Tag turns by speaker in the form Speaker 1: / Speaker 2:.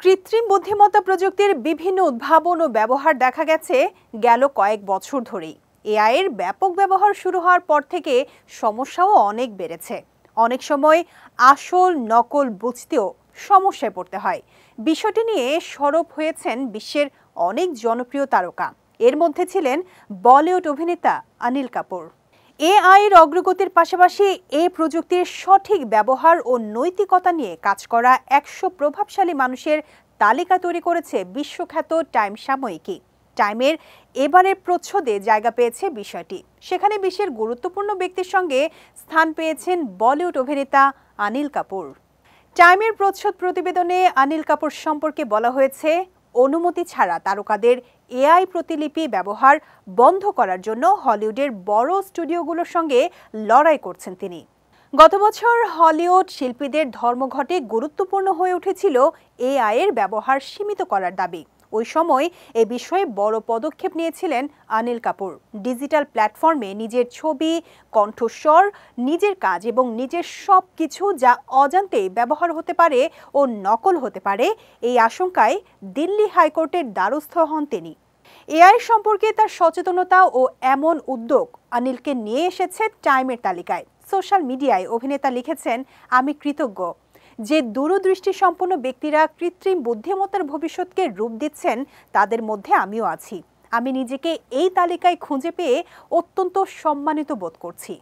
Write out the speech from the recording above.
Speaker 1: কৃত্রিম বুদ্ধিমত্তা প্রযুক্তির বিভিন্ন উদ্ভাবন ও ব্যবহার দেখা গেছে গেল কয়েক বছর ধরেই। এআই এর ব্যাপক ব্যবহার শুরু হওয়ার পর থেকে সমস্যাও অনেক বেড়েছে। অনেক সময় আসল নকল বুঝতেও সমস্যায় পড়তে হয়। বিষয়টি নিয়ে সরব হয়েছেন বিশ্বের অনেক জনপ্রিয় তারকা। এর মধ্যে ছিলেন বলিউড অভিনেতা অনিল কাপুর। এআই এর অগ্রগতির পাশাপাশি এই প্রযুক্তির সঠিক ব্যবহার ও নৈতিকতা নিয়ে কাজ করা ১০০ প্রভাবশালী মানুষের তালিকা তৈরি করেছে বিশ্বখ্যাত টাইম সাময়িকী। টাইমের এবারের প্রচ্ছদে জায়গা পেয়েছে বিষয়টি। সেখানে বিশ্বের গুরুত্বপূর্ণ ব্যক্তির সঙ্গে স্থান পেয়েছেন বলিউড অভিনেতা অনিল কাপুর। টাইমের প্রচ্ছদ প্রতিবেদনে অনিল কাপুর সম্পর্কে বলা হয়েছে, অনুমতি ছাড়া তারকাদের এআই প্রতিলিপি ব্যবহার বন্ধ করার জন্য হলিউডের বড় স্টুডিওগুলোর সঙ্গে লড়াই করছেন তিনি। গত বছর হলিউড শিল্পীদের ধর্মঘটে গুরুত্বপূর্ণ হয়ে উঠেছিল এআই এর ব্যবহার সীমিত করার দাবি। ওই সময় এ বিষয়ে বড় পদক্ষেপ নিয়েছিলেন অনিল কাপুর। ডিজিটাল প্ল্যাটফর্মে নিজের ছবি, কণ্ঠস্বর, নিজের কাজ এবং নিজের সব কিছু যা অজান্তেই ব্যবহার হতে পারে ও নকল হতে পারে, এই আশঙ্কায় দিল্লি হাইকোর্টের দ্বারস্থ হন তিনি। এআই সম্পর্কে তার সচেতনতা ও এমন উদ্যোগ অনিলকে নিয়ে এসেছে টাইমের তালিকায়। সোশ্যাল মিডিয়ায় অভিনেতা লিখেছেন, আমি কৃতজ্ঞ যে দূরদৃষ্টি সম্পন্ন ব্যক্তিরা কৃত্রিম বুদ্ধিমত্তার ভবিষ্যৎকে রূপ দিচ্ছেন, তাদের মধ্যে আমিও আছি। আমি নিজেকে এই তালিকায় খুঁজে পেয়ে অত্যন্ত সম্মানিত বোধ করছি।